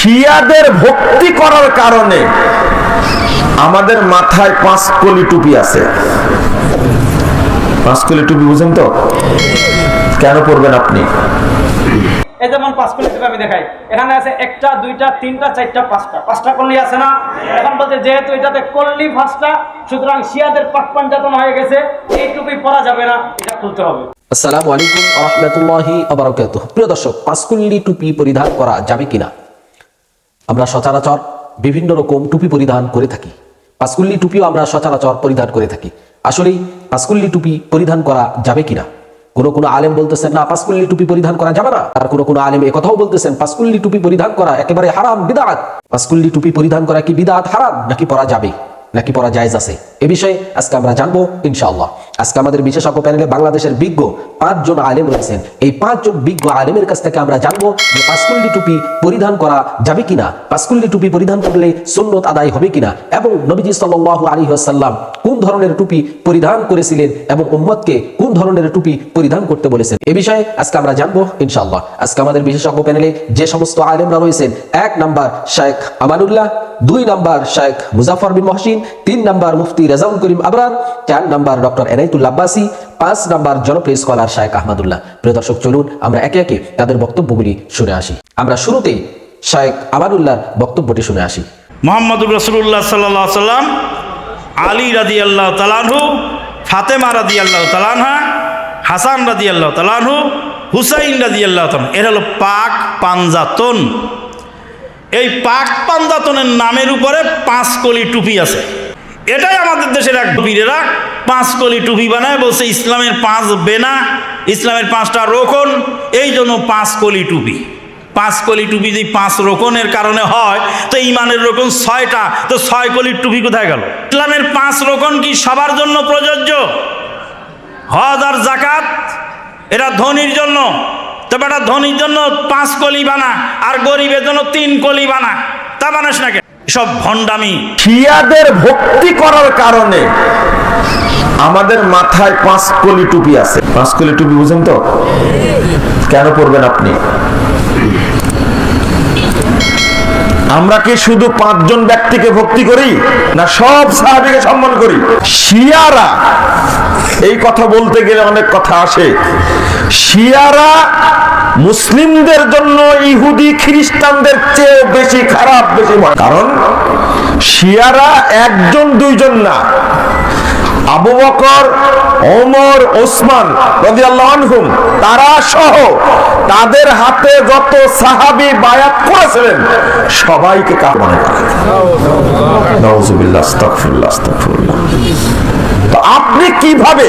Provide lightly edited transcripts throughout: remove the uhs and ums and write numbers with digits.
শিয়াদের ভক্তি করার কারণে আমাদের মাথায় 5 কলি টুপি আছে। 5 কলি টুপি বুঝেন তো? কেন পরবেন আপনি? এই যেমন 5 কলি টুপি আমি দেখাই, এখানে আছে 1টা 2টা 3টা 4টা 5টা কলি আছে না? এখন বলতে যেহেতু এটাতে কলি 5টা, সুতরাং শিয়াদের পাক পাঞ্জাতন হয়ে গেছে, এই টুপি পরা যাবে না, এটা খুলতে হবে। আসসালামু আলাইকুম ওয়া রাহমাতুল্লাহি ওয়া বারাকাতুহু। প্রিয় দর্শক, 5 কলি টুপি পরিধান করা যাবে কিনা? আমরা সচরাচর বিভিন্ন রকম টুপি পরিধান করে থাকি। 5 কলি টুপিও আমরা সচরাচর পরিধান করে থাকি। আসলেই 5 কলি টুপি পরিধান করা যাবে কিনা? কোন আলেম বলতেছেন না 5 কলি টুপি পরিধান করা যাবে না, আর কোন আলেম এই কথাও বলতেছেন 5 কলি টুপি পরিধান করা একেবারে হারাম, বিদআত। 5 কলি টুপি পরিধান করা কি বিদআত, হারাম, নাকি পরা যাবে, নাকি পরা জায়েজ আছে? এ বিষয়ে আজকে আমরা জানবো ইনশাআল্লাহ। আজকে আমাদের বিশেষজ্ঞ প্যানেলে বাংলাদেশের বিজ্ঞ 5 জন আলেম রয়েছেন। এই 5 জন বিজ্ঞ আলেমের কাছ থেকে আমরা জানবো যে 5 কলি টুপি পরিধান করা যাবে কিনা, 5 কলি টুপি পরিধান করলে সুন্নত আদায় হবে কিনা, এবং নবীজি সাল্লাল্লাহু আলাইহি ওয়াসাল্লাম কোন ধরনের টুপি পরিধান করেছিলেন এবং উম্মতকে কোন ধরনের টুপি পরিধান করতে বলেছেন, এ বিষয়ে আজকে আমরা জানবো ইনশাআল্লাহ। আজকে আমাদের বিশেষজ্ঞ প্যানেলে যে সমস্ত আলেমরা রয়েছেন, 1 number Sheikh Amanullah, 2 number Sheikh Muzaffar bin Mohsin, 3 number Mufti Rezaul Karim Abrar, 4 number doctor Enayetul Abbasi, 5 number জনপ্রিয় স্কলার শেখ আহমদুল্লাহ। প্রিয় দর্শক, চলুন আমরা একে একে তাদের বক্তব্যগুলি শুনে আসি। আমরা শুরুতেই শেখ আমানুল্লাহর বক্তব্যটি শুনে আসি। মুহাম্মদুর রাসূলুল্লাহ সাল্লাল্লাহু আলাইহি সাল্লাম, আলী রাদিয়াল্লাহু তাআলা আনহু, ফাতেমা রাদিয়াল্লাহু তাআলা আনহা, হাসান রাদিয়াল্লাহু তাআলা আনহু, হুসাইন রাদিয়াল্লাহু তাআলা, এরা হলো পাক পাঞ্জাতন। এই পাক পাঞ্জাতনের নামের উপরে 5 কলি টুপি আছে। এটাই আমাদের দেশের এক বীরেরা 5 কলি টুপি বানায়, বলছে ইসলামের 5 বেনা, ইসলামের 5টা রোকন, এই জন্য 5 কলি টুপি। 5 কলি টুপি যদি 5 রোকনের কারণে হয়, তো ইমানের রোকন 6টা, তো 6 কলির টুপি কোথায় গেল? ইসলামের 5 রোকন কি সবার জন্য প্রযোজ্য? হজ আর যাকাত এটা ধনীর জন্য, তবে এটা ধনীর জন্য 5 কলি বানা, আর গরিবের জন্য 3 কলি বানা। তা বানাস না কেন? সব ভণ্ডামি। শিয়াদের ভক্তি করার কারণে আমাদের মাথায় 5 কলি টুপি আছে। 5 কলি টুপি বুঝেন তো? কেন পরবেন আপনি? আমরা কি শুধু 5 জন ব্যক্তিকে ভক্তি করি, না সব সাহাবীকে সম্মান করি? শিয়ারা, এই কথা বলতে গেলে অনেক কথা আসে, শিয়ারা মুসলিমদের জন্য ইহুদি খ্রিস্টানদের চেয়ে বেশি খারাপ, বেশি ভয়। কারণ শিয়ারা 1 জন 2 জন না, আবু বকর, ওমর, ওসমান রাদিয়াল্লাহু আনহুম, তারা সহ তাদের হাতে যত সাহাবী বায়াত করেছিলেন সবাইকে কাফের মনে করে। নাউযুবিল্লাহ, আস্তাগফিরুল্লাহ, আস্তাগফিরুল্লাহ। তো আপনি কিভাবে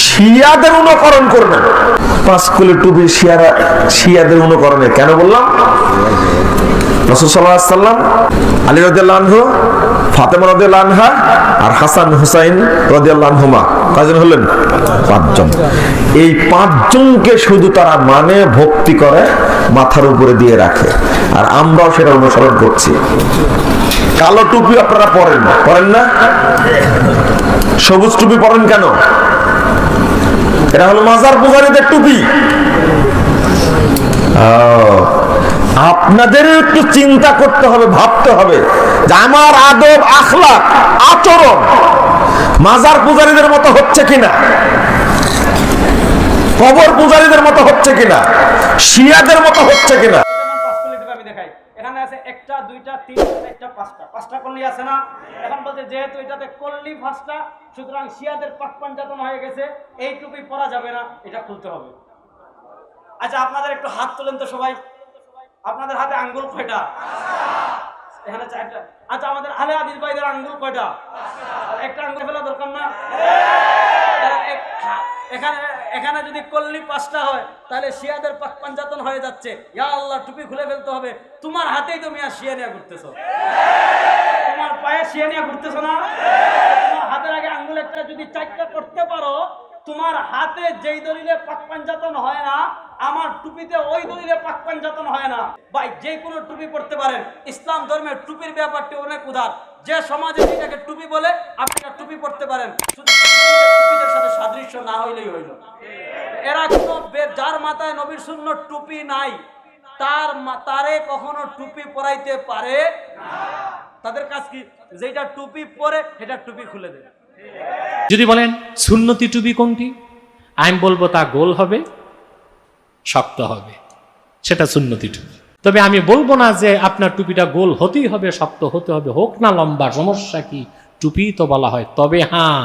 শিয়াদের অনুকরণ করবেন? 5 কলি টুপি শিয়াদের অনুকরণে কেন বললাম? রাসূল সাল্লাল্লাহু আলাইহি ওয়াসাল্লাম, আলী রাদিয়াল্লাহু আনহু, ফাতেমা রাদিয়াল্লাহু আনহা আর হাসান হুসাইন রাদিয়াল্লাহু আনহুমা কয়জন হলেন? 5 জন। এই 5 জনকে শুধু তারা মানে ভক্তি করে, মাথার উপরে দিয়ে রাখে, আর আমরাও সেটা অনুসরণ করছি। কালো টুপি আপনারা পরেন না? সবুজ টুপি পরেন কেন? এটা হলো মাজার পূজারীদের টুপি। আপনাদের একটু চিন্তা করতে হবে, ভাবতে হবে যে আমার আদব, আখলাক, আচরণ মাজার পূজারীদের মতো হচ্ছে কিনা, কবর পূজারীদের মতো হচ্ছে কিনা, শিয়াদের মতো হচ্ছে কিনা। যেমন 5 কলি টুপি আমি দেখাই, এখানে আছে 1টা 2টা 3টা 4টা 5টা কলি আছে না? এখন বলতে যেহেতু এটাতে কলি 5টা, সুতরাং শিয়াদের পাক পাঞ্জাতন হয়ে গেছে, এই টুপি পরা যাবে না, এটা খুলতে হবে। আচ্ছা, আপনাদের একটু হাত তোলেন তো সবাই। আপনাদের হাতে আঙ্গুল কয়টা? এখানে 4টা। আচ্ছা, আমাদের আলে হাদিস ভাইদের আঙ্গুল কয়টা? একটা আঙ্গুল ফেলা দরকার না? এখানে যদি কল্লি 5টা হয়, তাহলে শিয়াদের পাক পাঞ্জাতন হয়ে যাচ্ছে। ইয়া আল্লাহ, টুপি খুলে ফেলতে হবে। তোমার হাতেই তো মিয়া শিয়া নিয়ে ঘুরতেছো, তোমার পায়ে শিয়া নিয়ে ঘুরতেছো না? তোমার হাতের আগে আঙ্গুল একটা যদি 4টা করতে পারো, তোমার হাতে যেই দলিলে পাক পাঞ্জাতন হয় না, আমার টুপিতে ওই দলিলে পাক পাঞ্জাতন হয় না। ভাই, যে কোনো টুপি পড়তে পারেন। ইসলাম ধর্মের টুপির ব্যাপারটি অনেক উদার। যে সমাজে যেটাকে টুপি বলে, আপনি টুপি পড়তে পারেন, শুধু টুপিদের সাথে সাদৃশ্য না হইলেই হইল। এরা কোনো যার মাথায় নবীর সুন্নত টুপি নাই, তারে কখনো টুপি পরাইতে পারে না। তাদের কাজ কি? যেটা টুপি পরে সেটা টুপি খুলে দেবে। যদি বলেন সুন্নতি টুপি কোনটি, আমি বলবো তা গোল হবে, শক্ত হবে, সেটা সুন্নতি টুপি। তবে আমি বলবো না যে আপনার টুপিটা গোল হতেই হবে, শক্ত হতে হবে, হোক না লম্বা, সমস্যা কি, টুপি তো বলা হয়। তবে হ্যাঁ,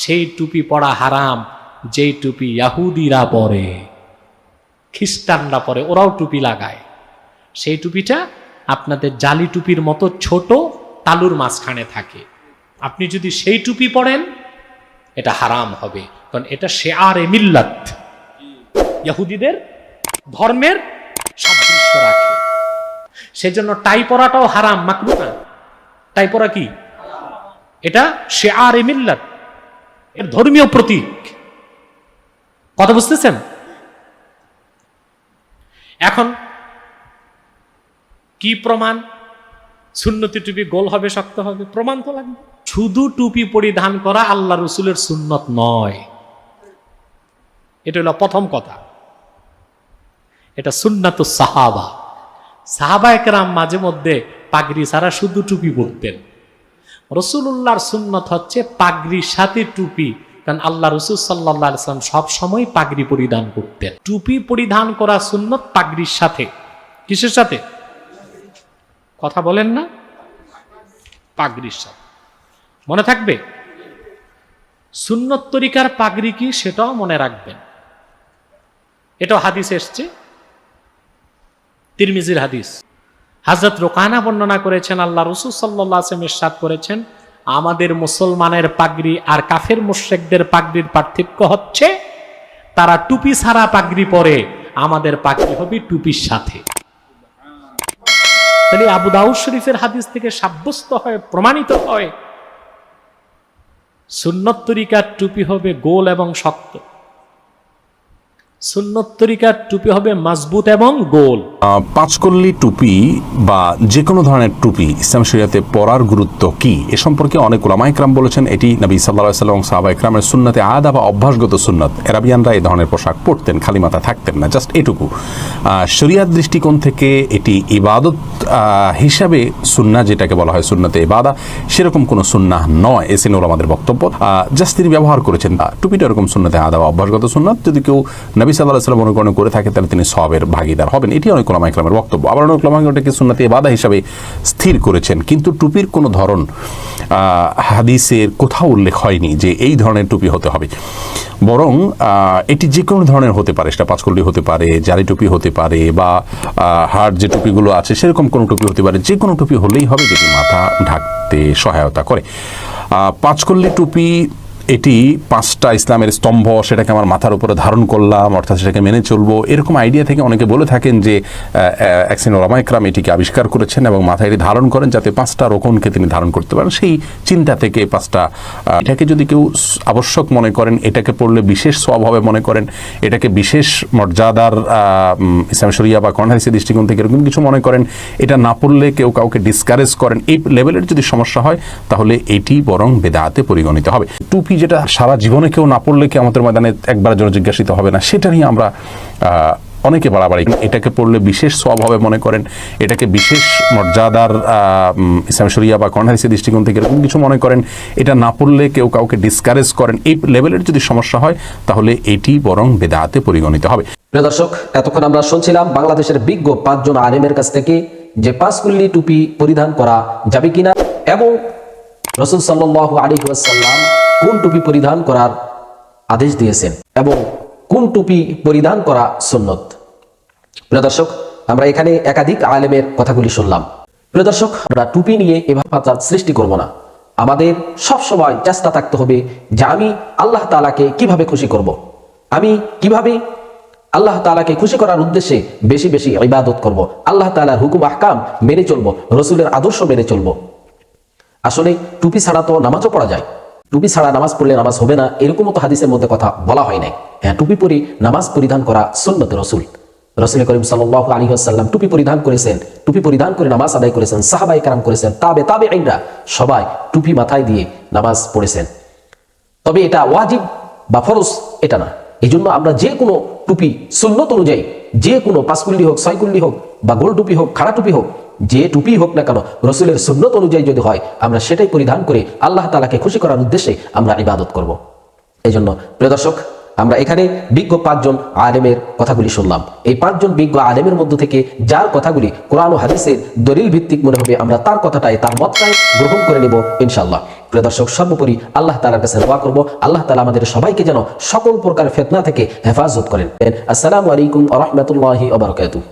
সেই টুপি পরা হারাম যেই টুপি ইয়াহুদিরা পরে, খ্রিস্টানরা পরে, ওরাও টুপি লাগায়। সেই টুপিটা আপনাদের জালি টুপির মতো ছোট, তালুর মাঝখানে থাকে। আপনি যদি সেই টুপি পরেন এটা হারাম হবে, কারণ এটা শেআরে মিল্লাত, ইহুদিদের ধর্মের সাদৃশ্য রাখে। সেজন্য টাই পরাটাও হারাম, মাকরুহ না। টাই পরা কি? এটা শেআরে মিল্লাত, এর ধর্মীয় প্রতীক। কথা বুঝতেছেন? এখন কি প্রমাণ সুন্নতি টুপি গোল হবে, শক্ত হবে? প্রমাণ তো লাগবে। শুধু টুপি পরিধান করা আল্লাহ রসুলের সুন্নত নয়, এটা হলো প্রথম কথা। এটা সুন্নাতুস সাহাবা। সাহাবায়ে কেরাম মাঝে মধ্যে পাগড়ি ছাড়া শুধু টুপি পরতেন। রাসূলুল্লাহর সুন্নত হচ্ছে পাগড়ির সাথে টুপি, কারণ আল্লাহ রসুল সাল্লাল্লাহু আলাইহি ওয়াসাল্লাম সব সময় পাগড়ি পরিধান করতেন। টুপি পরিধান করা সুন্নত পাগড়ির সাথে। কিসের সাথে? কথা বলেন না? পাগড়ির সাথে। মনে থাকবে? সুন্নত তরিকার পাগড়ি কি সেটাও মনে রাখবেন। এটাও হাদিস এসছে, তিরমিজির হাদিস। হযরত রুকানা বর্ণনা করেছেন, আল্লাহ রাসূল সাল্লাল্লাহু আলাইহি ওয়াসাল্লাম ইরশাদ করেছেন, আমাদের মুসলমানের পাগড়ি আর কাফের মুশরিকদের পাগড়ির পার্থক্য হচ্ছে তারা টুপি ছাড়া পাগড়ি পরে, আমাদের পাগড়ি হবে টুপির সাথে। তাহলে আবু দাউদ শরীফের হাদিস থেকে সাব্যস্ত হয়, প্রমাণিত হয়, সুন্নত তরিকার টুপি হবে গোল এবং শক্ত, সুন্নত তরিকার টুপি হবে মজবুত এবং গোল। পাঁচকল্লি টুপি বা যে কোনো ধরনের টুপি ইসলাম শরীয়তে পরার গুরুত্ব কি, এ সম্পর্কে অনেক উলামা ইকরাম বলেছেন এটি নবী সাল্লাল্লাহু আলাইহি ওয়াসাল্লাম সাহাবা ইকরামের সুন্নতে আদা বা অভ্যাসগত সুন্নত। আরবিয়ানরা এই ধরনের পোশাক পরতেন, খালি মাথা থাকতেন না, জাস্ট এটুকু। শরিয়াত দৃষ্টিকোণ থেকে এটি ইবাদত হিসাবে সুন্নাহ, যেটাকে বলা হয় সুন্নতে ইবাদা, সেরকম কোনো সুন্নাহ নয়, এ ছিল ওলামাদের বক্তব্য। জাস্ট তিনি ব্যবহার করেছেন। টুপিটা এরকম সুন্নতে আদা বা অভ্যাসগত সুন্নত। যদি কেউ নবী সাল্লাল্লাহু আলাইহি ওয়াসাল্লাম অনুকরণ করে থাকে তাহলে তিনি সওয়াবের ভাগীদার হবেন। এটি অনেক উলামা ইকরামের বক্তব্য। আবার অনেক উলামা এটাকে সুন্নতে ইবাদা হিসাবে স্থির করেছেন। কিন্তু টুপির কোনো ধরন হাদিসের কোথাও উল্লেখ হয়নি যে এই ধরনের টুপি হতে হবে, বরং এটি যে কোনো ধরনের হতে পারে। সেটা পাঁচকল্লি হতে পারে, জারি টুপি হতে পারে, বা হার্ড যে টুপিগুলো আছে সেরকম কোনো টুপি হতে পারে। যে কোনো টুপি হলেই হবে যেটি মাথা ঢাকতে সহায়তা করে। পাঁচকল্লি টুপি এটি পাঁচটা ইসলামের স্তম্ভ, সেটাকে আমার মাথার উপরে ধারণ করলাম, অর্থাৎ সেটাকে মেনে চলবো, এরকম আইডিয়া থেকে অনেকে বলে থাকেন যে এক শ্রেণীর উলামা ইকরাম এটিকে আবিষ্কার করেছেন এবং মাথায় এটি ধারণ করেন যাতে পাঁচটা রোকনকে তিনি ধারণ করতে পারেন। সেই চিন্তা থেকে পাঁচটা, এটাকে যদি কেউ আবশ্যক মনে করেন, এটাকে পড়লে বিশেষ সওয়াব হবে মনে করেন, এটাকে বিশেষ মর্যাদার ইসলাম শরিয়া বা কোরআন হাদিসের দৃষ্টিকোণ থেকে এরকম কিছু মনে করেন, এটা না পড়লে কেউ কাউকে ডিসকারেজ করেন, এই লেভেলের যদি সমস্যা হয় তাহলে এটি বরং বেদাতে পরিগণিত হবে। টুপি যেটা সারা জীবনে কেউ না পড়লে কিয়ামতের ময়দানে একবারের জন্য জিজ্ঞাসিত হবে না, সেটা নিয়ে আমরা অনেকে বাড়াবাড়ি। এটাকে পড়লে বিশেষ সওয়াব হবে মনে করেন, এটাকে বিশেষ মর্যাদার ইসলাম শরিয়া বা কোরআন হাদিসের দৃষ্টিকোণ থেকে এরকম কিছু মনে করেন, এটা না পড়লে কেউ কাউকে ডিসকারেজ করেন, এই লেভেলের যদি সমস্যা হয় তাহলে এটি বরং বেদাতে পরিগণিত হবে। প্রিয় দর্শক, এতক্ষণ আমরা শুনছিলাম বাংলাদেশের বিজ্ঞ 5 জন আলেমের কাছ থেকে যে পাঁচকল্লি টুপি পরিধান করা যাবে কিনা এবং রাসূল সাল্লাল্লাহু আলাইহি ওয়াসাল্লাম কোন টুপি পরিধান করার আদেশ দিয়েছেন এবং কোন টুপি পরিধান করা সুন্নত। প্রিয় দর্শক, আমরা এখানে একাধিক আলেমের কথাগুলি শুনলাম। প্রিয় দর্শক, আমরা টুপি নিয়ে এভাবে ফাসাদ সৃষ্টি করব না। আমাদের সব সময় চেষ্টা থাকতে হবে যে আমি আল্লাহ তাআলাকে কিভাবে খুশি করব, আমি কিভাবে আল্লাহ তাআলাকে খুশি করার উদ্দেশ্যে বেশি বেশি ইবাদত করব, আল্লাহ তাআলার হুকুম আহকাম মেনে চলব, রাসূলের আদর্শ মেনে চলব। আসলে টুপি ছাড়া তো নামাজও পড়া যায়, টুপি ছাড়া নামাজ পড়লে নামাজ হবে না এরকম তো হাদিসের মধ্যে কথা বলা হয় নাই। হ্যাঁ, টুপি পরে নামাজ পরিধান করা সুন্নত রাসূল। রাসূল করিম সাল্লাল্লাহু আলাইহি ওয়াসাল্লাম টুপি পরিধান করেছেন, টুপি পরিধান করে নামাজ আদায় করেছেন, সাহাবায়ে কেরাম করেছেন, তাবেঈনরা সবাই টুপি মাথায় দিয়ে নামাজ পড়েছেন। তবে এটা ওয়াজিব বা ফরজ এটা না, এই জন্য আমরা যে কোনো টুপি সুন্নত অনুযায়ী, যে কোনো পাঁচকুল্লি হোক, ছয়কুল্লি হোক, বা গোল টুপি হোক, খাড়া টুপি হোক, যে টুপি হোক না কেন, রসুলের সুন্নত অনুযায়ী যদি হয় আমরা সেটাই পরিধান করে আল্লাহ তাআলাকে খুশি করার উদ্দেশ্যে আমরা ইবাদত করব। এই জন্য প্রিয় দর্শক, আমরা এখানে বিজ্ঞ 5 জন আলেমের কথাগুলি শুনলাম। এই 5 জন বিজ্ঞ আলেমের মধ্য থেকে যার কথাগুলি কোরআন ও হাদিসের দলিল ভিত্তিক মনে হবে, আমরা তার কথাটাই, তার মতটাই গ্রহণ করে নেব ইনশাআল্লাহ। প্রিয় দর্শক, সর্বোপরি আল্লাহ তাআলার কাছে দোয়া করব, আল্লাহ তাআলা আমাদের সবাইকে যেন সকল প্রকার ফিতনা থেকে হেফাজত করেন। আসসালামু আলাইকুম ওয়া রাহমাতুল্লাহি ওয়া বারাকাতুহু।